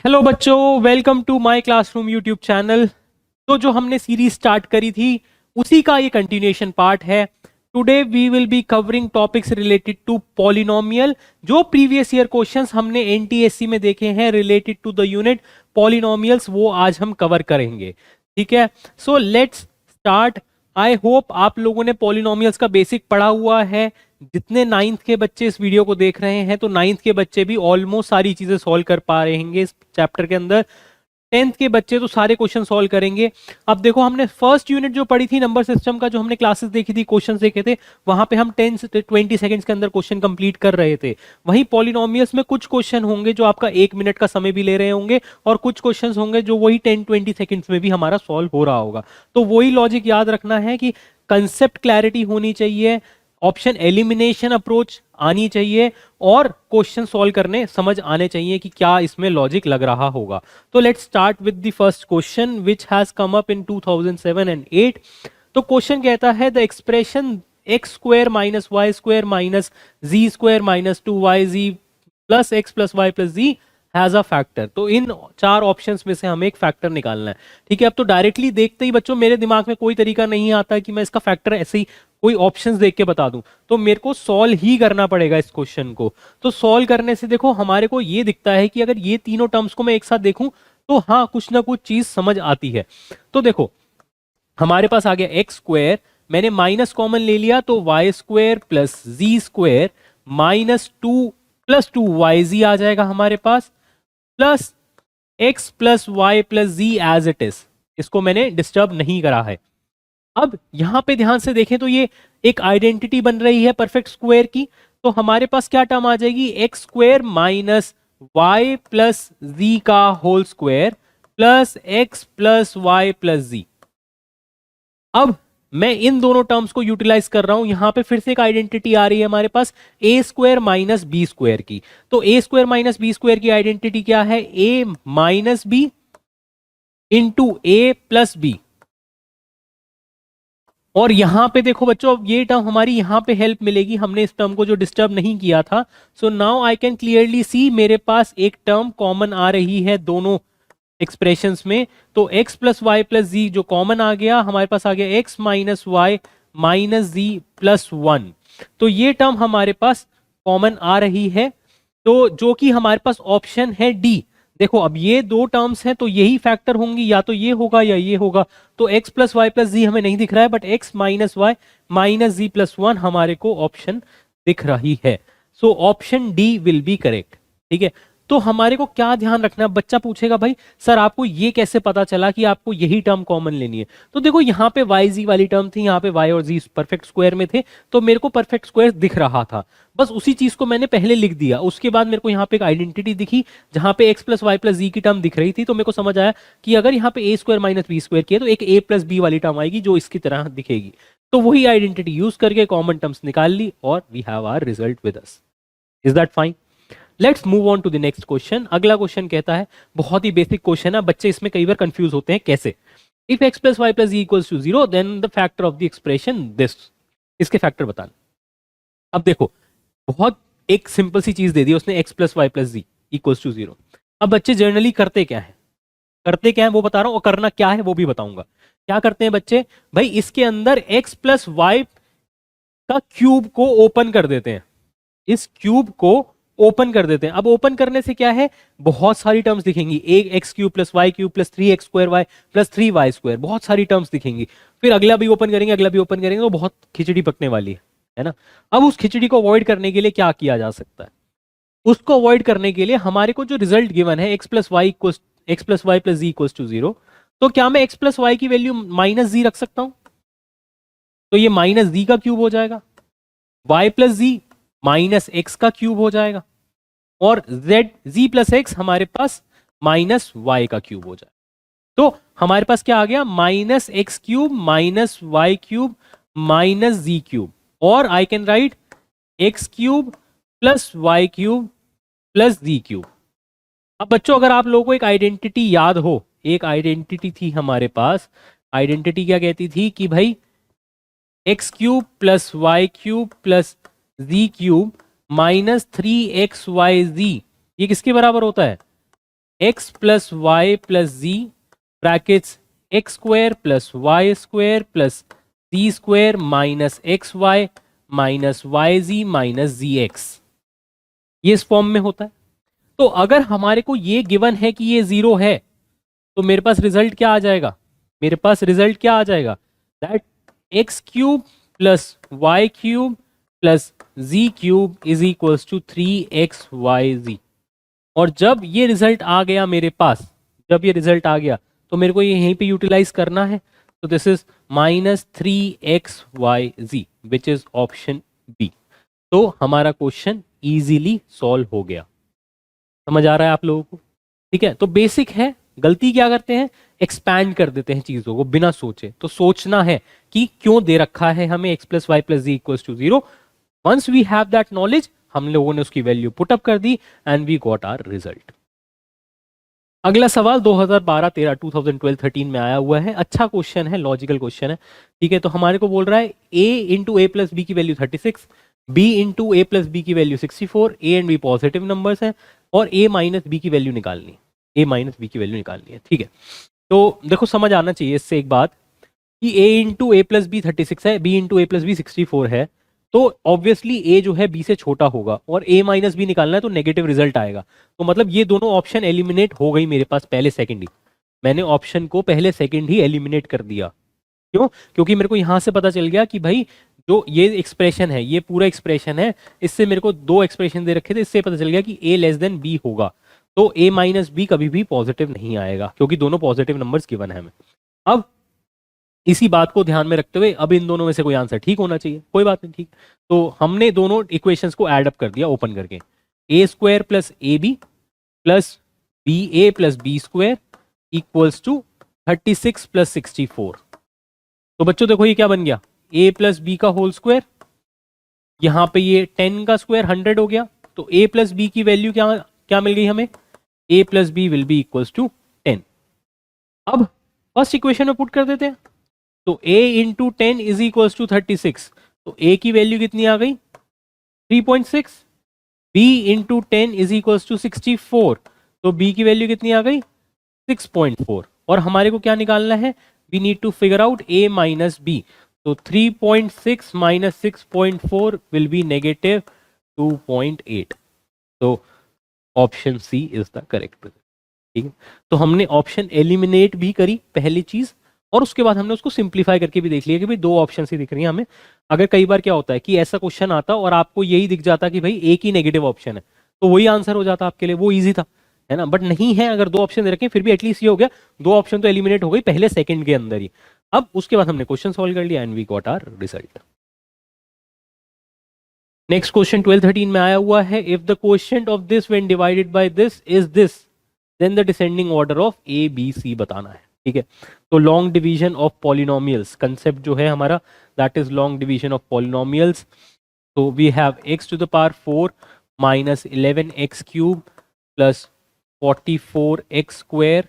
Hello बच्चों, welcome to my classroom YouTube channel. तो जो हमने सीरीज स्टार्ट करी थी उसी का ये कंटिन्यूएशन पार्ट है। Today we will be covering topics related to polynomial. जो प्रीवियस ईयर क्वेश्चंस हमने एनटीएससी में देखे हैं related to the unit polynomials, वो आज हम कवर करेंगे। ठीक है, so let's start. I hope आप लोगों ने पॉलिनोमियल्स का बेसिक पढ़ा हुआ है। जितने नाइन्थ के बच्चे इस वीडियो को देख रहे हैं तो नाइन्थ के बच्चे भी ऑलमोस्ट सारी चीजें सॉल्व कर पा रहे होंगे इस चैप्टर के अंदर। टेंथ के बच्चे तो सारे क्वेश्चन सॉल्व करेंगे। अब देखो, हमने फर्स्ट यूनिट जो पढ़ी थी नंबर सिस्टम का, जो हमने क्लासेस देखी थी, क्वेश्चन देखे थे, वहां पे हम 10 से 20 सेकंड्स के अंदर क्वेश्चन कंप्लीट कर रहे थे। वहीं पॉलिनोमियल्स में कुछ क्वेश्चन होंगे जो आपका 1 मिनट का समय भी ले रहे होंगे, और कुछ क्वेश्चन होंगे जो वही 10-20 सेकंड्स में भी हमारा सॉल्व हो रहा होगा। तो वही लॉजिक याद रखना है कि कंसेप्ट क्लैरिटी होनी चाहिए, ऑप्शन एलिमिनेशन अप्रोच आनी चाहिए, और क्वेश्चन सॉल्व करने समझ आने चाहिए कि क्या इसमें लॉजिक लग रहा होगा। तो let's start with the first question which has come up in 2007 and 8। तो क्वेश्चन कहता है the expression x square minus y square minus z square minus 2yz plus x plus y plus z has a factor. तो इन चार options में से हमें एक फैक्टर निकालना है। ठीक है, अब तो डायरेक्टली देखते ही बच्चों मेरे दिमाग में कोई तरीका नहीं आता कि मैं इसका फैक्टर ऐसे ही कोई ऑप्शंस देख के बता दूं। तो मेरे को सॉल्व ही करना पड़ेगा इस क्वेश्चन को। तो सॉल्व करने से देखो हमारे को ये दिखता है कि अगर ये तीनों टर्म्स को मैं एक साथ देखूं तो हाँ, कुछ ना कुछ चीज समझ आती है। तो देखो, हमारे पास आ गया एक्स स्क्वायर, मैंने माइनस कॉमन ले लिया तो y square plus z square minus 2 + 2yz आ जाएगा हमारे पास, plus x plus y plus z as it is. इसको मैंने डिस्टर्ब नहीं करा है। अब यहां पे ध्यान से देखें तो ये एक आइडेंटिटी बन रही है परफेक्ट स्क्वायर की। तो हमारे पास क्या टर्म आ जाएगी, x square minus y plus z का whole square plus x plus y plus z. अब मैं इन दोनों टर्म्स को यूटिलाइज कर रहा हूं। यहां पे फिर से एक आइडेंटिटी आ रही है हमारे पास ए स्क्वायर माइनस बी स्क्वायर की। तो ए स्क्वायर माइनस बी स्क्वायर की आइडेंटिटी क्या है, ए minus B into a plus B. और यहां पे देखो बच्चों, अब ये टर्म हमारी यहां पे हेल्प मिलेगी, हमने इस टर्म को जो डिस्टर्ब नहीं किया था। So now I can clearly see मेरे पास एक टर्म कॉमन आ रही है दोनों एक्सप्रेशंस में। तो x प्लस वाई प्लस जी जो कॉमन आ गया, हमारे पास आ गया x minus y minus z plus 1। तो ये टर्म हमारे पास कॉमन आ रही है, तो जो कि हमारे पास ऑप्शन है डी। देखो, अब ये दो टर्म्स हैं तो यही फैक्टर होंगी, या तो ये होगा या ये होगा। तो x plus y plus z हमें नहीं दिख रहा है, but x minus y minus z plus 1 हमारे को ऑप्शन दिख रही है। So option D will be correct. ठीक है, तो हमारे को क्या ध्यान रखना है, बच्चा पूछेगा भाई सर आपको ये कैसे पता चला कि आपको यही टर्म कॉमन लेनी है। तो देखो, यहाँ पे वाई जी वाली टर्म थी, यहाँ पे वाई और जी परफेक्ट स्क्वायर में थे, तो मेरे को परफेक्ट स्क्वायर दिख रहा था। बस उसी चीज को मैंने पहले लिख दिया। उसके बाद मेरे को यहाँ पे एक आइडेंटिटी दिखी जहां पे एक्स प्लस वाई प्लस जी की टर्म दिख रही थी, तो मेरे को समझ आया कि अगर यहाँ पे a square minus b square किया तो एक ए प्लस बी वाली टर्म आएगी जो इसकी तरह दिखेगी। तो वही आइडेंटिटी यूज करके कॉमन टर्म्स निकाल ली और we have our result with us. Is that fine? Let's move on to the next question. अगला क्वेश्चन कहता है, बहुत ही बेसिक क्वेश्चन है, बच्चे इसमें कई बार कंफ्यूज होते हैं कैसे। If x plus y plus z equals to 0 then the factor of the expression this. इसके फैक्टर बताना। अब देखो, बहुत एक सिंपल सी चीज दे दी उसने, x plus y plus z equals to 0। अब बच्चे जनरली करते क्या है, वो बता रहा हूं, और करना क्या है वो भी बताऊंगा। क्या करते हैं बच्चे, भाई इसके अंदर एक्स प्लस वाई का क्यूब को ओपन कर देते हैं, इस क्यूब को ओपन कर देते हैं। अब ओपन करने से क्या है, बहुत सारी टर्म्स दिखेंगी, एक x cube plus y cube plus 3x square y plus 3y square, बहुत सारी टर्म्स दिखेंगी। फिर अगला भी ओपन करेंगे, अगला भी ओपन करेंगे, तो बहुत खिचड़ी पकने वाली है ना। अब उस खिचड़ी को अवॉइड करने के लिए क्या किया जा सकता है, उसको अवॉइड करने के लिए हमारे को जो रिजल्ट गिवन है x plus y plus z equals to 0, तो क्या मैं एक्स प्लस वाई की वैल्यू माइनस जी रख सकता हूं? तो ये माइनस जी का क्यूब हो जाएगा, y plus z minus x का क्यूब हो जाएगा, और z z प्लस एक्स हमारे पास माइनस वाई का क्यूब हो जाएगा। तो हमारे पास क्या आ गया, minus x cube minus y cube minus z cube, और I can write x cube plus y cube plus z cube. अब बच्चों, अगर आप लोगों को एक आइडेंटिटी याद हो, एक आइडेंटिटी थी हमारे पास, आइडेंटिटी क्या कहती थी कि भाई x cube plus y cube plus z cube minus 3xyz, ये किसके बराबर होता है, x plus y plus z brackets x square plus y square plus z square minus x y minus y z minus z x, ये इस form में होता है। तो अगर हमारे को ये गिवन है कि ये जीरो है तो मेरे पास रिजल्ट क्या आ जाएगा, मेरे पास रिजल्ट क्या आ जाएगा, that x cube plus y cube plus z cube is equals to 3xyz। और जब ये रिजल्ट आ गया मेरे पास, जब ये रिजल्ट आ गया तो मेरे को ये यहीं पे यूटिलाइज करना है। तो this is -3xyz which is option B. तो हमारा क्वेश्चन इजीली सॉल्व हो गया। समझ आ रहा है आप लोगों को? ठीक है, तो बेसिक है। गलती क्या करते हैं, एक्सपैंड कर देते हैं चीजों को बिना सोचे। तो सोचना है कि क्यों दे रखा है हमें x plus y plus z equals to 0। Once we have that knowledge, हम लोगों ने उसकी वैल्यू पुट अप कर दी and we got our result. अगला सवाल 2012-13 2012-13 में आया हुआ है। अच्छा क्वेश्चन है, लॉजिकल क्वेश्चन है। ठीक है, तो हमारे को बोल रहा है a into a plus b की value 36, b into a plus b की value 64, a and b positive numbers हैं और a माइनस बी की वैल्यू निकालनी, a माइनस बी की वैल्यू निकालनी है। ठीक है, तो देखो समझ आना चाहिए इससे एक बात कि a into a plus b 36 है, b into a plus b 64 है, तो ऑब्वियसली a जो है b से छोटा होगा और a माइनस बी निकालना है तो नेगेटिव रिजल्ट आएगा। तो मतलब ये दोनों ऑप्शन एलिमिनेट हो गई मेरे पास पहले सेकंड ही। मैंने ऑप्शन को पहले सेकंड ही एलिमिनेट कर दिया। क्यों? क्योंकि मेरे को यहां से पता चल गया कि भाई जो ये एक्सप्रेशन है, ये पूरा एक्सप्रेशन है, इससे मेरे को दो एक्सप्रेशन दे रखे थे, इससे पता चल गया कि a लेस देन b होगा। तो a माइनस बी कभी भी पॉजिटिव नहीं आएगा क्योंकि दोनों पॉजिटिव नंबर्स गिवन है हमें। अब इसी बात को ध्यान में रखते हुए अब इन दोनों में से कोई आंसर ठीक होना चाहिए, कोई बात नहीं। ठीक, तो हमने दोनों इक्वेशंस को ऐड अप कर दिया ओपन करके, a square plus a b plus b a plus b square equals to 36 plus 64। तो बच्चों देखो ये क्या बन गया, ए प्लस बी का होल स्क्वायर, यहाँ पे ये 10 का स्क्वायर 100 हो गया। तो ए प्लस बी की वैल्यू क्या क्या मिल गई हमें, a plus b will be equals to 10। अब फर्स्ट इक्वेशन में पुट कर देते हैं, तो a into 10 is equals to 36। तो a की वैल्यू कितनी आ गई 3.6, b into 10 is equals to 64, तो b की वैल्यू कितनी आ गई 6.4। और हमारे को क्या निकालना है, we need to figure out a minus b। तो 3.6 माइनस 6.4 विल बी नेगेटिव 2.8। तो option C is the correct. ठीक है, तो हमने ऑप्शन एलिमिनेट भी करी पहली चीज, और उसके बाद हमने उसको सिंप्लीफाई करके भी देख लिया कि भाई दो ऑप्शन ही दिख रही हैं हमें। अगर कई बार क्या होता है कि ऐसा क्वेश्चन आता और आपको यही दिख जाता कि भाई एक ही नेगेटिव ऑप्शन है, तो वही आंसर हो जाता आपके लिए, वो इजी था, है ना। बट नहीं है, अगर दो ऑप्शन दे रखे फिर भी एटलीस्ट ये हो गया दो ऑप्शन तो एलिमिनेट हो गई पहले सेकंड के अंदर ही। अब उसके बाद हमने क्वेश्चन सॉल्व कर लिया and we got our result. Next question 12-13 में आया हुआ है, if the quotient of this when divided by this is this then the descending order of a b c बताना है। ठीक है, तो long division of polynomials concept जो है हमारा, that is long division of polynomials. तो we have x to the power 4 minus 11x cube plus 44x square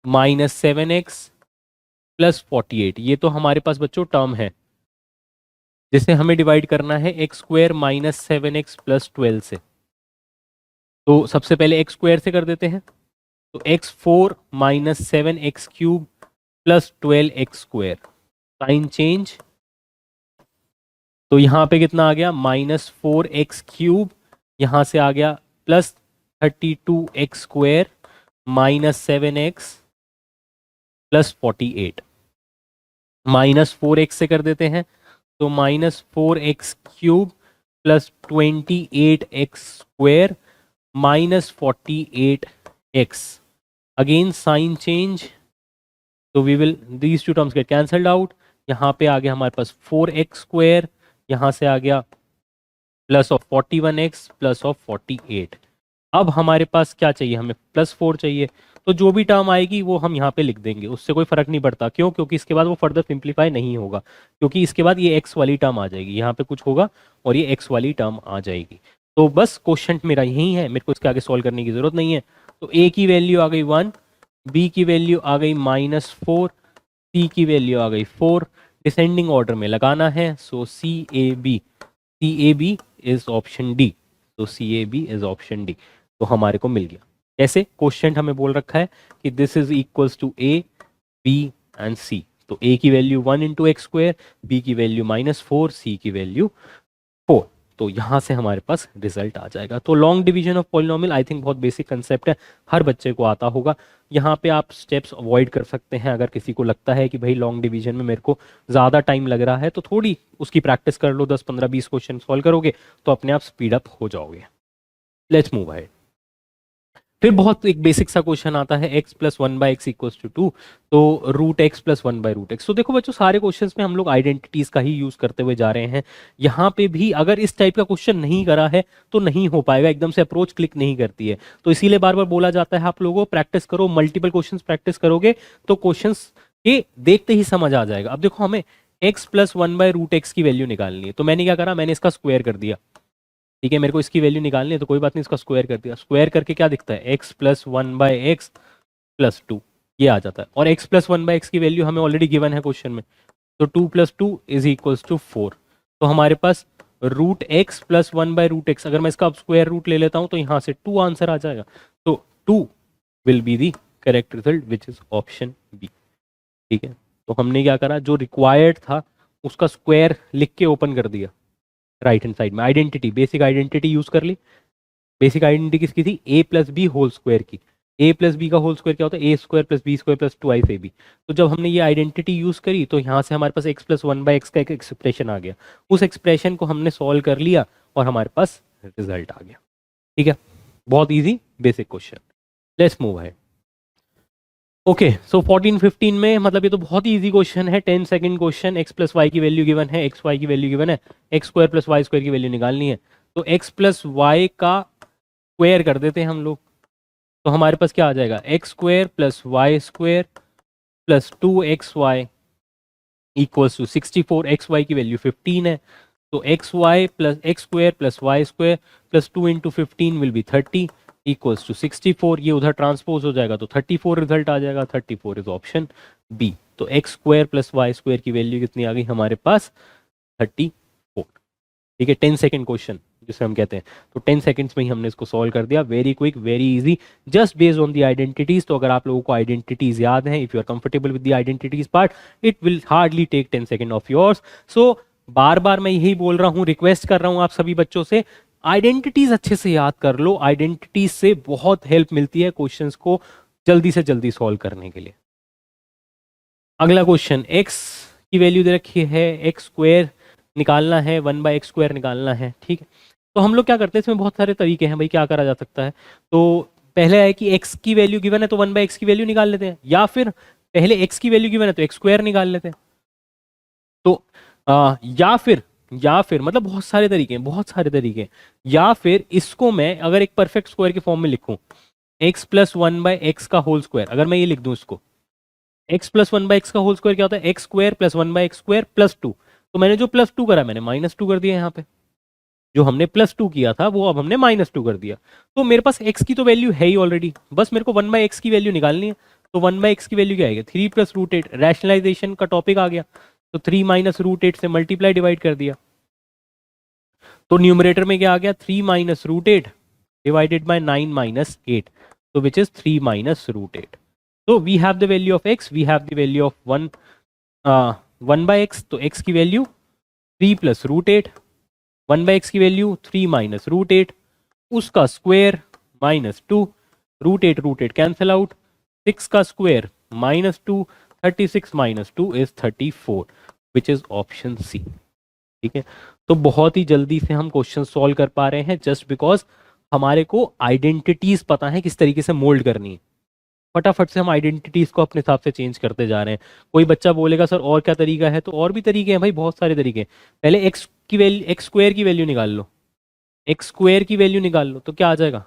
minus 7x plus 48। ये तो हमारे पास बच्चों टर्म है जिसे हमें डिवाइड करना है x square minus 7x plus 12 से। तो सबसे पहले x स्क्वायर से कर देते हैं, तो x4 minus 7x cube plus 12x square, sign change. तो यहाँ पे कितना आ गया -4x क्यूब, यहाँ से आ गया plus 32x square minus 7x plus 48। -4x से कर देते हैं, तो -4x cube plus 28x square minus 48x, again sign change. तो we will these two terms get cancelled out. यहाँ पे आ गया हमारे पास 4x स्क्वायर, यहाँ से आ गया plus of 41x plus of 48। अब हमारे पास क्या चाहिए, हमें +4 चाहिए। तो जो भी टर्म आएगी वो हम यहाँ पे लिख देंगे, उससे कोई फर्क नहीं पड़ता। क्यों? क्योंकि इसके बाद वो फर्दर सिंप्लीफाई नहीं होगा, क्योंकि इसके बाद ये x वाली टर्म आ जाएगी, यहाँ पे कुछ होगा और ये x वाली टर्म आ जाएगी। तो बस क्वेश्चन मेरा यही है, मेरे को इसके आगे सॉल्व करने की जरूरत नहीं है। तो a की वैल्यू आ गई 1, b की वैल्यू आ गई -4, c की वैल्यू आ गई 4। डिसेंडिंग ऑर्डर में लगाना है, सो CAB इज ऑप्शन डी। तो CAB इज ऑप्शन डी, तो हमारे को मिल गया। कैसे? क्वेश्चन हमें बोल रखा है कि this is equals to A, B and C. तो a की value 1 into x square, B की वैल्यू -4, सी की वैल्यू 4। तो यहाँ से हमारे पास रिजल्ट आ जाएगा। तो long division of polynomial I think बहुत बेसिक कंसेप्ट है, हर बच्चे को आता होगा। यहाँ पे आप स्टेप्स अवॉइड कर सकते हैं अगर किसी को लगता है कि भाई लॉन्ग डिवीजन में मेरे को ज़्यादा टाइम लग रहा है, तो थोड़ी उसकी प्रैक्टिस कर लो, 10 15 20 क्वेश्चन सॉल्व करोगे तो अपने आप स्पीड अप हो जाओगे। Let's move ahead. फिर बहुत एक बेसिक सा क्वेश्चन आता है x plus 1/x equals to 2, तो रूट एक्स प्लस 1/√x। तो देखो बच्चों, सारे क्वेश्चंस में हम लोग आइडेंटिटीज का ही यूज करते हुए जा रहे हैं। यहाँ पे भी अगर इस टाइप का क्वेश्चन नहीं करा है तो नहीं हो पाएगा, एकदम से अप्रोच क्लिक नहीं करती है। तो इसीलिए बार बार बोला जाता है आप लोगों को प्रैक्टिस करो, मल्टीपल क्वेश्चन प्रैक्टिस करोगे तो क्वेश्चन के देखते ही समझ आ जाएगा। अब देखो, हमें x प्लस 1/√x की वैल्यू निकालनी है, तो मैंने क्या करा, मैंने इसका स्क्वायर कर दिया। ठीक है, मेरे को इसकी वैल्यू निकालनी है तो कोई बात नहीं, इसका स्क्वायर कर दिया। स्क्वायर करके क्या दिखता है, x प्लस 1/x प्लस 2, ये आ जाता है। और x प्लस 1/x की वैल्यू हमें ऑलरेडी गिवन है क्वेश्चन में, तो 2 प्लस 2 इज इक्वल्स टू 4। तो हमारे पास रूट एक्स प्लस 1/√x, अगर मैं इसका स्क्वायर रूट ले लेता हूं तो यहाँ से 2 आंसर आ जाएगा। तो 2 will be the correct result which is option B. ठीक है, तो हमने क्या करा, जो रिक्वायर्ड था उसका स्क्वायर लिख के ओपन कर दिया राइट हैंड साइड में। आइडेंटिटी, बेसिक आइडेंटिटी यूज कर ली। बेसिक आइडेंटिटी किसकी थी, a plus b whole square की। ए प्लस बी का होल स्क्वायर क्या होता है, a square plus b square plus 2 ab। तो जब हमने ये आइडेंटिटी यूज करी तो यहाँ से हमारे पास x प्लस 1/x का एक एक्सप्रेशन आ गया। उस एक्सप्रेशन को हमने सॉल्व कर लिया और हमारे पास रिजल्ट आ गया। ठीक है, बहुत easy basic question. Let's move है। ओके, सो 14-15 में, मतलब ये तो बहुत ही इजी क्वेश्चन है, 10 second question. x plus y की वैल्यू गिवन है, एक्स वाई की वैल्यू गिवन है, x square plus y square की वैल्यू निकालनी है। तो x प्लस वाई का स्क्वायर कर देते हैं हम लोग, तो हमारे पास क्या आ जाएगा, x square plus y square plus 2xy equals to 64। X y की वैल्यू 15 है, तो x y plus x square plus y square plus 2 into 15 will be 30 equals to 64। ये उधर ट्रांसपोज हो जाएगा तो 34 रिजल्ट आ जाएगा। 34 इज ऑप्शन बी। तो x square plus y square की वैल्यू कितनी आ गई हमारे पास, 34। ठीक है, 10 सेकंड क्वेश्चन जिसे हम कहते हैं, तो 10 सेकंड्स में ही हमने इसको सॉल्व कर दिया। Very quick, very easy, just based on the identities. तो अगर आप लोगों को आइडेंटिटीज याद हैं, if you are comfortable with the identities part, it will hardly take 10 second of yours. So बार बार मैं यही बोल रहा हूँ, रिक्वेस्ट कर रहा हूँ आप सभी बच्चों से, आइडेंटिटीज अच्छे से याद कर लो। आइडेंटिटीज से बहुत हेल्प मिलती है क्वेश्चंस को जल्दी से जल्दी सॉल्व करने के लिए। अगला क्वेश्चन, x की वैल्यू दे रखी है, एक्स स्क्वायर निकालना है, 1/x स्क्वायर निकालना है। ठीक है, तो हम लोग क्या करते हैं, इसमें बहुत सारे तरीके हैं भाई, क्या करा जा सकता है। तो पहले है कि x की वैल्यू गिवन है तो 1/x की वैल्यू निकाल लेते हैं, या फिर पहले x की वैल्यू गिवन है तो एक्स स्क्वायर निकाल लेते हैं। तो या फिर मतलब बहुत सारे तरीके हैं, बहुत सारे तरीके हैं। या फिर इसको मैं अगर एक परफेक्ट स्क्वायर की फॉर्म में लिखूं, x प्लस 1/x का होल स्क्वायर, अगर मैं ये लिख दूं इसको, x प्लस 1/x का होल स्क्वायर क्या होता है, x square plus 1/x square plus 2। तो मैंने जो प्लस 2 करा, मैंने -2 कर दिया यहाँ पे। जो हमने +2 किया था वो अब हमने -2 कर दिया। तो मेरे पास x की तो वैल्यू है ही ऑलरेडी, बस मेरे को 1/x की वैल्यू निकालनी है। तो 1/x की वैल्यू क्या आएगी, 3 + √8। रैशनलाइजेशन का टॉपिक आ गया, तो 3 - √8 से मल्टीप्लाई डिवाइड कर दिया। तो न्यूमरेटर में क्या आ गया, 3 - √8 डिवाइडेड बाय 9 - 8, तो विच इज 3 - √8। तो we have the value of x, we have the value of 1/x। तो x की वैल्यू 3 + √8, 1/x की वैल्यू 3 - √8, उसका स्क्वायर -2, √8 कैंसिल आउट, 6 का square -2, 36 - 2 is 34, which is option C. ठीक है, तो बहुत ही जल्दी से हम क्वेश्चन सॉल्व कर पा रहे हैं, जस्ट बिकॉज हमारे को आइडेंटिटीज पता है किस तरीके से मोल्ड करनी है। फटाफट से हम आइडेंटिटीज को अपने हिसाब से चेंज करते जा रहे हैं। कोई बच्चा बोलेगा सर और क्या तरीका है, तो और भी तरीके हैं भाई, बहुत सारे तरीके हैं। पहले एक्स की वैल्यू, एक्स स्क्वायर की वैल्यू निकाल लो, एक्स स्क्वायर की वैल्यू निकाल लो, तो क्या आ जाएगा,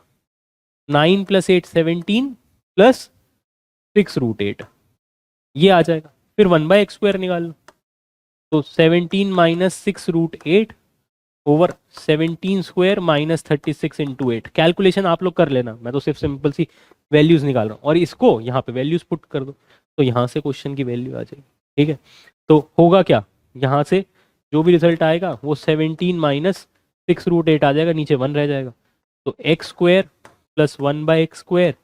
9 + 8 17 प्लस 6 √8, ये आ जाएगा। फिर 1/x स्क्वायर निकाल लो, तो 17 - 6 √8 ओवर 17 स्क्वायर -36 इंटू 8। कैलकुलेशन आप लोग कर लेना, मैं तो सिर्फ सिंपल सी वैल्यूज निकाल रहा हूँ, और इसको यहाँ पे वैल्यूज पुट कर दो, तो यहाँ से क्वेश्चन की वैल्यू आ जाएगी। ठीक है, तो होगा क्या, यहाँ से जो भी रिजल्ट आएगा वो 17 - 6 √8 आ जाएगा, नीचे 1 रह जाएगा। तो x square plus 1/x square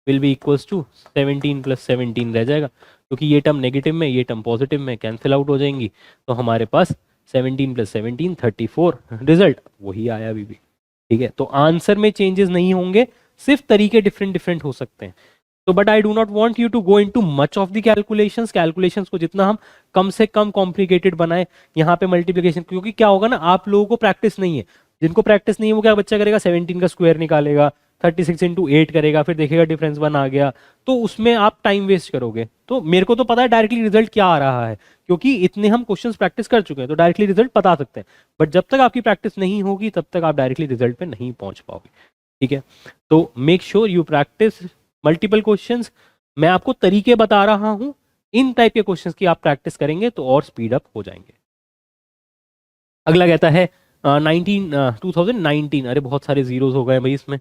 will be equals to 17 + 17 रह जाएगा, क्योंकि ये टर्म नेगेटिव में, ये टर्म पॉजिटिव में कैंसिल आउट हो जाएंगी। तो हमारे पास 17 + 17 34, रिजल्ट वही आया अभी भी। ठीक है, तो आंसर में चेंजेस नहीं होंगे, सिर्फ तरीके डिफरेंट डिफरेंट हो सकते हैं। तो but I do not want you to go into much of the calculations को जितना हम कम से कम कॉम्प्लिकेटेड बनाए। यहाँ पे मल्टीप्लिकेशन, क्योंकि क्या होगा ना, आप लोगों को प्रैक्टिस नहीं है, जिनको प्रैक्टिस नहीं है वो क्या बच्चा करेगा, 17 का स्क्वायर निकालेगा, 36 × 8 करेगा, फिर देखेगा डिफरेंस 1 आ गया, तो उसमें आप टाइम वेस्ट करोगे। तो मेरे को तो पता है डायरेक्टली रिजल्ट क्या आ रहा है, क्योंकि इतने हम क्वेश्चंस प्रैक्टिस कर चुके हैं, तो डायरेक्टली रिजल्ट बता सकते हैं। बट जब तक आपकी प्रैक्टिस नहीं होगी तब तक आप डायरेक्टली रिजल्ट पे नहीं पहुंच पाओगे। ठीक है, तो make sure you practice multiple questions. मैं आपको तरीके बता रहा हूं, इन टाइप के क्वेश्चंस की आप प्रैक्टिस करेंगे तो और स्पीड अप हो जाएंगे। अगला कहता है 2019, अरे बहुत सारे जीरोस हो गए भाई इसमें।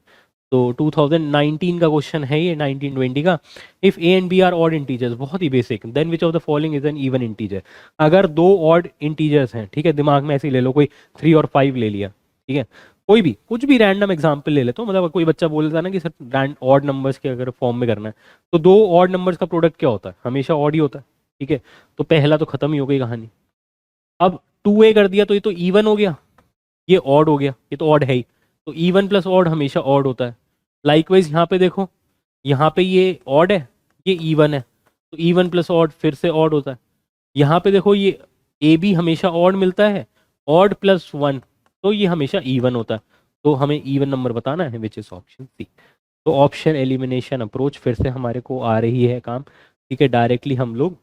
तो 2019 का क्वेश्चन है ये, 1920 का। If a and b are odd integers, बहुत ही basic, then which of the following is an even integer. अगर दो ऑड इंटीजर्स हैं, ठीक है, दिमाग में ऐसे ही ले लो, कोई 3 और 5 ले लिया, ठीक है, कोई भी कुछ भी रैंडम एग्जांपल ले लेते हो, मतलब कोई बच्चा बोलता है ना कि सर ऑड नंबर्स के अगर फॉर्म में करना है, तो दो ऑड नंबर्स का प्रोडक्ट क्या होता है, हमेशा ऑड ही होता है। ठीक है, तो पहला तो खत्म ही हो गई कहानी। अब 2a कर दिया तो ये तो इवन हो गया, ये ऑड हो गया, ये तो ऑड है ही, तो इवन प्लस ऑड हमेशा ऑड होता है। लाइकवाइज यहाँ पे देखो, यहाँ पे ये ऑड है, ये इवन है, तो इवन प्लस ऑड फिर से ऑड होता है। यहाँ पे देखो ये ए बी हमेशा ऑड मिलता है, ऑड प्लस 1, तो ये हमेशा इवन होता है। तो हमें इवन नंबर बताना है, विच इज ऑप्शन सी। तो ऑप्शन एलिमिनेशन अप्रोच फिर से हमारे को आ रही है काम। ठीक है, डायरेक्टली हम लोग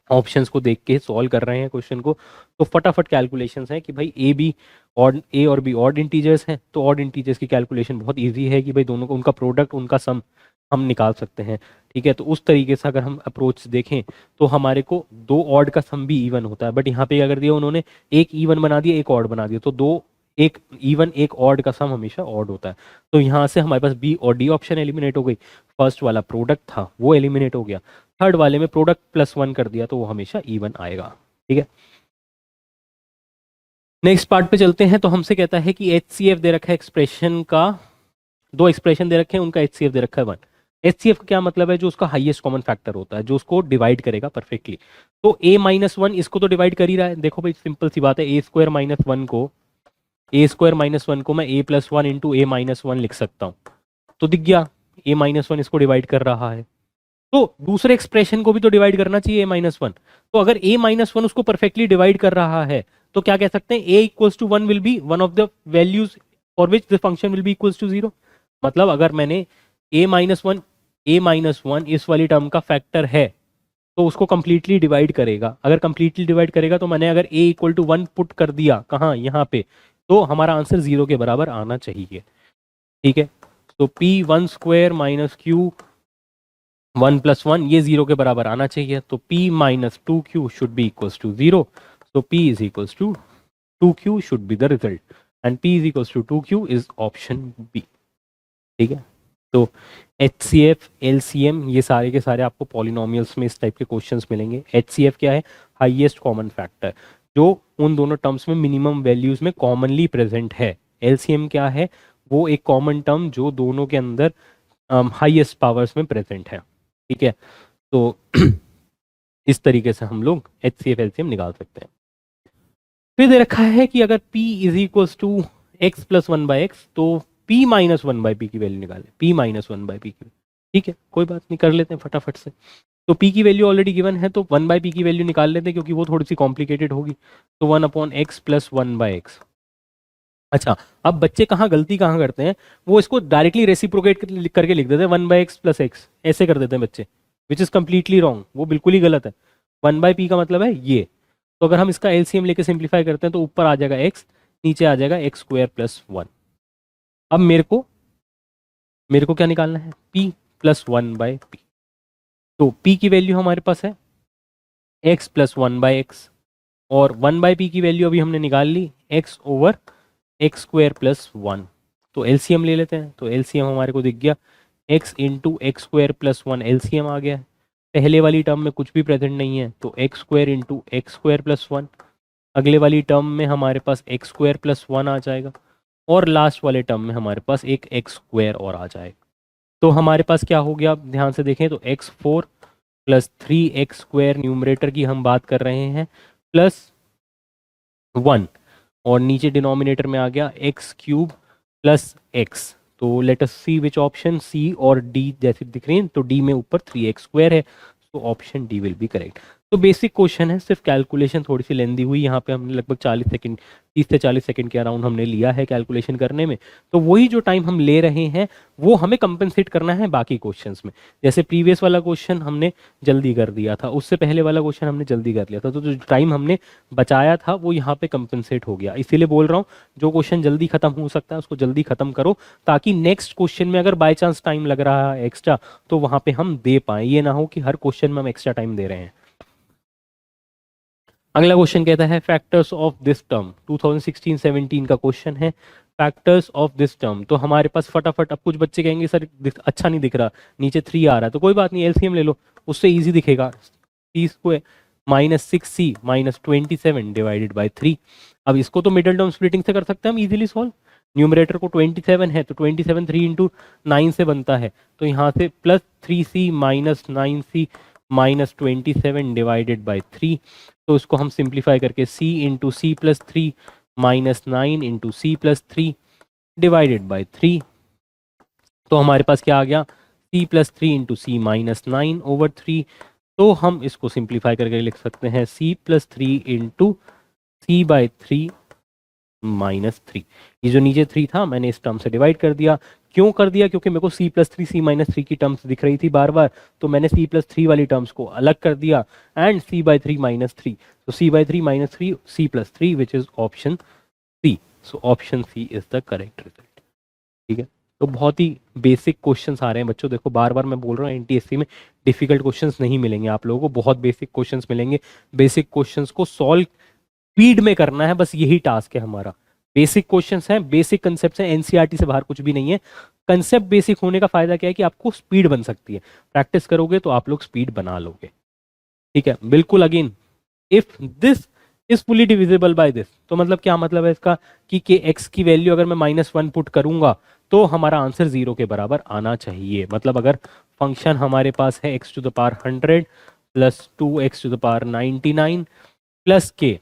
ऑप्शंस को देख के सॉल्व कर रहे हैं क्वेश्चन को। तो फटाफट कैलकुलेशंस है कि भाई ए और बी ऑड इंटीजर्स हैं, तो ऑड इंटीजर्स की कैलकुलेशन बहुत इजी है कि भाई दोनों को उनका प्रोडक्ट, उनका सम हम निकाल सकते हैं। ठीक है, तो उस तरीके से अगर हम अप्रोच देखें तो हमारे को दो ऑड का सम भी इवन होता है, बट यहाँ पे अगर दिया उन्होंने एक इवन बना दिया, एक ऑड बना दिया, तो दो एक इवन एक ऑड का सम हमेशा ऑड होता है। तो यहाँ से हमारे पास बी और डी ऑप्शन एलिमिनेट हो गई। फर्स्ट वाला प्रोडक्ट था वो एलिमिनेट हो गया, थर्ड वाले में प्रोडक्ट +1 कर दिया तो वो हमेशा इवन आएगा। ठीक है, नेक्स्ट पार्ट पे चलते हैं। तो हमसे कहता है कि HCF दे रखा है एक्सप्रेशन का, दो एक्सप्रेशन दे रखे हैं, उनका HCF दे रखा है 1। HCF का क्या मतलब है, जो उसका हाईएस्ट कॉमन फैक्टर होता है, जो उसको डिवाइड करेगा परफेक्टली। तो a-1 इसको तो डिवाइड कर ही रहा है। देखो भाई सिंपल सी बात है, a² - 1 को मैं a+1 इंटू a-1 लिख सकता हूँ। तो दिख गया a-1 इसको डिवाइड कर रहा है, तो दूसरे एक्सप्रेशन को भी तो डिवाइड करना चाहिए a-1। तो अगर a-1 उसको परफेक्टली डिवाइड कर रहा है तो क्या कह सकते हैं, a = 1 will be one of the values for which the function will be equals to 0। मतलब अगर मैंने a-1 इस वाली टर्म का फैक्टर है तो उसको कंप्लीटली डिवाइड करेगा। अगर कंप्लीटली डिवाइड करेगा तो मैंने अगर a = 1 पुट कर दिया कहाँ, यहाँ पे, तो हमारा आंसर 0 के बराबर आना चाहिए। ठीक है, तो p1² - q 1 + 1 ये 0 के बराबर आना चाहिए। तो p - 2q should be equals to 0। So p is equals to 2q should be the result and p is equals to 2q is option B। ठीक है, तो HCF, LCM ये सारे के सारे आपको पॉलिनोमियल्स में इस टाइप के क्वेश्चंस मिलेंगे। HCF क्या है, हाईएस्ट कॉमन फैक्टर, जो उन दोनों टर्म्स में मिनिमम वैल्यूज में कॉमनली प्रेजेंट है। LCM क्या है, वो एक कॉमन टर्म जो दोनों के अंदर हाईएस्ट पावर्स में प्रेजेंट है। ठीक है, तो इस तरीके से हम लोग HCF, LCM निकाल सकते हैं। फिर दे रखा है कि अगर p = x + 1/x तो p - 1/p की वैल्यू निकालें, p - 1/p की। ठीक है, कोई बात नहीं, कर लेते हैं फटाफट से। तो p की वैल्यू ऑलरेडी गिवन है, तो 1/p की वैल्यू निकाल लेते हैं, क्योंकि वो थोड़ी सी कॉम्प्लिकेटेड होगी। तो 1/x + 1/x। अच्छा, अब बच्चे गलती कहाँ करते हैं, वो इसको डायरेक्टली रेसिप्रोकेट करके लिख देते हैं 1/x + x, ऐसे कर देते हैं बच्चे, विच इज़ कम्प्लीटली रॉन्ग, वो बिल्कुल ही गलत है। 1/p का मतलब है ये। तो अगर हम इसका LCM लेके सिंप्लीफाई करते हैं तो ऊपर आ जाएगा x, नीचे आ जाएगा x² + 1। अब मेरे को क्या निकालना है, p + 1/p। तो p की वैल्यू हमारे पास है x + 1/x, और 1/p की वैल्यू अभी हमने निकाल ली x/x² + 1। तो LCM ले लेते हैं। तो LCM हमारे को दिख गया, x × x² + 1 LCM आ गया है। पहले वाली टर्म में कुछ भी प्रेजेंट नहीं है, तो x² × x² + 1। अगले वाली टर्म में हमारे पास x² + 1 आ जाएगा, और लास्ट वाले टर्म में हमारे पास एक x² और आ जाएगा। तो हमारे पास क्या हो गया, ध्यान से देखें तो x4 प्लस 3x² न्यूमरेटर की हम बात कर रहे हैं, प्लस 1, और नीचे डिनोमिनेटर में आ गया x³ प्लस x। तो let us see which option, c और डी जैसे दिख रही हैं, तो डी में ऊपर 3x² है, तो option D will be correct. तो बेसिक क्वेश्चन है, सिर्फ कैलकुलेशन थोड़ी सी लेंदी हुई, यहाँ पे हमने लगभग 40 सेकंड, 30 से 40 सेकंड के अराउंड हमने लिया है कैलकुलेशन करने में। तो वही जो टाइम हम ले रहे हैं वो हमें कंपनसेट करना है बाकी क्वेश्चंस में। जैसे प्रीवियस वाला क्वेश्चन हमने जल्दी कर दिया था, उससे पहले वाला क्वेश्चन हमने जल्दी कर लिया था, तो जो टाइम हमने बचाया था वो यहाँ पे कंपनसेट हो गया। इसीलिए बोल रहा हूँ जो क्वेश्चन जल्दी खत्म हो सकता है उसको जल्दी खत्म करो, ताकि नेक्स्ट क्वेश्चन में अगर बाय चांस टाइम लग रहा है एक्स्ट्रा तो वहां पे हम दे पाए, ये ना हो कि हर क्वेश्चन में हम एक्स्ट्रा टाइम दे रहे हैं। अगला क्वेश्चन कहता है फैक्टर्स ऑफ दिस टर्म, 2016-17 का क्वेश्चन है, फैक्टर्स ऑफ दिस टर्म। तो हमारे पास फटाफट, अब कुछ बच्चे कहेंगे सर अच्छा नहीं दिख रहा, नीचे 3 आ रहा है, तो कोई बात नहीं, एलसीएम ले लो, उससे इजी दिखेगा। C square minus 6c minus 27 divided by 3। अब इसको तो मिडल टर्म स्प्लिटिंग से कर सकते हैं हम इजीली सॉल्व। न्यूमरेटर को 27 है तो 27 3 इंटू 9 से बनता है, तो यहाँ से plus 3c minus 9c minus 27 divided by 3। तो इसको हम सिंप्लीफाई करके c into c plus 3 minus 9 into c plus 3 divided by 3। तो हमारे पास क्या आ गया, c plus 3 into c minus 9 over 3। तो हम इसको सिंप्लीफाई करके लिख सकते हैं c plus 3 into c by 3 minus 3। ये जो नीचे 3 था मैंने इस टर्म से डिवाइड कर दिया। क्यों कर दिया, क्योंकि मेरे को c प्लस 3 सी माइनस 3 की टर्म्स दिख रही थी बार बार, तो मैंने c प्लस 3 वाली टर्म्स को अलग कर दिया, एंड c बाई 3 माइनस 3, तो c by 3 minus 3 c plus 3 which is option C. So option C is the correct result. ठीक है, तो बहुत ही बेसिक क्वेश्चंस आ रहे हैं बच्चों, देखो बार बार मैं बोल रहा हूँ एनटीएससी में डिफिकल्ट क्वेश्चंस नहीं मिलेंगे आप लोगों को, बहुत बेसिक क्वेश्चंस मिलेंगे। बेसिक क्वेश्चंस को सॉल्व स्पीड में करना है, बस यही टास्क है हमारा। बेसिक क्वेश्चंस हैं, बेसिक कंसेप्ट हैं, एनसीईआरटी से बाहर कुछ भी नहीं है। कंसेप्ट बेसिक होने का फायदा क्या है कि आपको स्पीड बन सकती है, प्रैक्टिस करोगे तो आप लोग स्पीड बना लोगे। ठीक है, बिल्कुल। Again if this is fully divisible by this, तो मतलब क्या मतलब है इसका कि एक्स की वैल्यू अगर मैं -1 पुट करूंगा तो हमारा आंसर 0 के बराबर आना चाहिए। मतलब अगर फंक्शन हमारे पास है x टू द पावर 100 प्लस 2x to the power 99 plus k,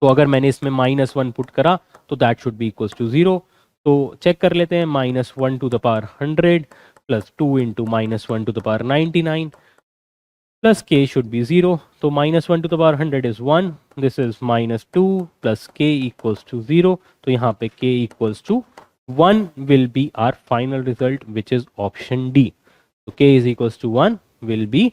तो अगर मैंने इसमें -1 पुट करा तो that should be equals to 0। तो चेक कर लेते हैं, -1 to the power 100 plus 2 into -1 to the power 99 plus k should be 0। तो -1 to the power 100 is 1, this is -2 plus k equals to 0। तो यहाँ पे k equals to 1 will be our final result which is option D. तो k is equals to 1 will be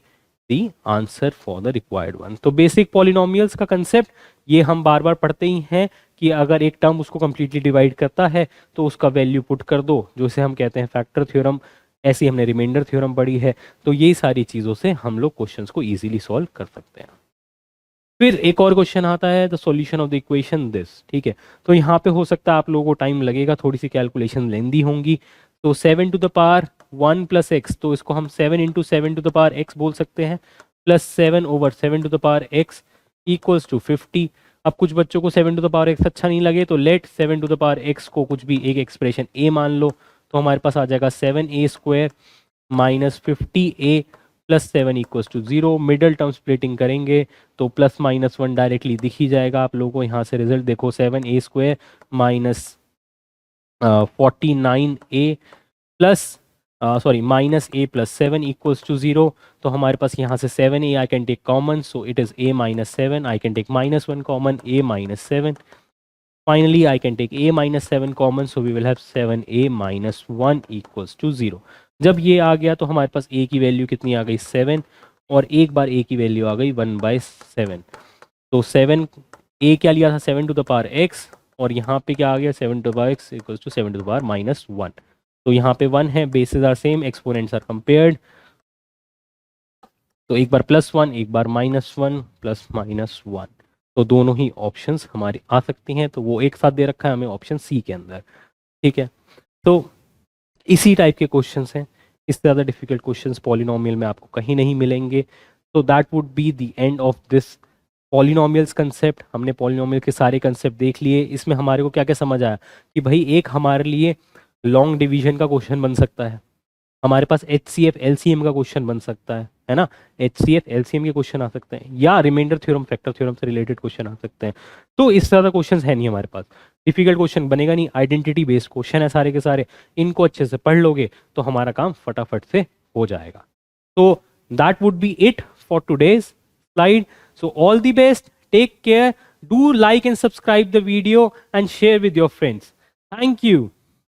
the answer for the required one. तो basic polynomials का concept ये हम बार बार पढ़ते ही हैं कि अगर एक टर्म उसको कंप्लीटली डिवाइड करता है तो उसका वैल्यू पुट कर दो, जो इसे हम कहते हैं फैक्टर थ्योरम। ऐसी हमने रिमाइंडर थ्योरम पढ़ी है। तो यही सारी चीज़ों से हम लोग क्वेश्चंस को इजीली सॉल्व कर सकते हैं। फिर एक और क्वेश्चन आता है the solution of the equation this. ठीक है, तो यहाँ पे हो सकता है आप लोगों को टाइम लगेगा, थोड़ी सी कैलकुलेशन लेंदी होंगी। तो 7 to the power 1 plus x, तो इसको हम 7 into 7 to the power x बोल सकते हैं, plus 7 over 7 to the power x equals to 50। अब कुछ बच्चों को 7 टू द पावर एक्स अच्छा नहीं लगे तो let 7 to the power x को कुछ भी एक एक्सप्रेशन ए मान लो, तो हमारे पास आ जाएगा 7a² minus 50a plus 7 equals to 0। Middle term splitting करेंगे तो प्लस -1 डायरेक्टली दिख ही जाएगा आप लोगों को। यहाँ से रिजल्ट देखो, 7a² minus 49a plus minus a plus 7 equals to 0। तो हमारे पास यहाँ से 7a I can take common, so it is a minus 7, I can take -1 common, a minus 7। Finally I can take a minus 7 common, so we will have 7a minus 1 equals to 0। जब ये आ गया तो हमारे पास a की value कितनी आ गई 7, और एक बार a की वैल्यू आ गई 1/7। तो 7 a क्या लिया था 7 टू द पावर x, और यहाँ पे क्या आ गया 7 to the power x equals to 7 to the power -1। तो यहाँ पे 1 है, basis are same, exponents are compared. तो एक बार +1 एक बार -1 प्लस -1, तो दोनों ही ऑप्शंस हमारी आ सकती हैं। तो वो एक साथ दे रखा है हमें ऑप्शन सी के अंदर। ठीक है, तो इसी टाइप के क्वेश्चंस हैं, इससे ज़्यादा डिफिकल्ट क्वेश्चंस पॉलिनोमियल में आपको कहीं नहीं मिलेंगे। तो that would be the end of this polynomials concept. हमने पॉलिनोमियल के सारे कंसेप्ट देख लिए। इसमें हमारे को क्या क्या समझ आया कि भाई एक हमारे लिए लॉन्ग डिवीजन का क्वेश्चन बन सकता है, हमारे पास HCF LCM का क्वेश्चन बन सकता है ना, HCF LCM के क्वेश्चन आ सकते हैं, या रिमाइंडर थ्योरम फैक्टर थ्योरम से रिलेटेड क्वेश्चन आ सकते हैं। तो इस तरह का क्वेश्चन है नहीं हमारे पास, डिफिकल्ट क्वेश्चन बनेगा नहीं, आइडेंटिटी बेस्ड क्वेश्चन है सारे के सारे, इनको अच्छे से पढ़ लोगे तो हमारा काम फटाफट से हो जाएगा। तो that would be it for today's slide. So all the best, take care, do like and subscribe the video and share with your friends. Thank you.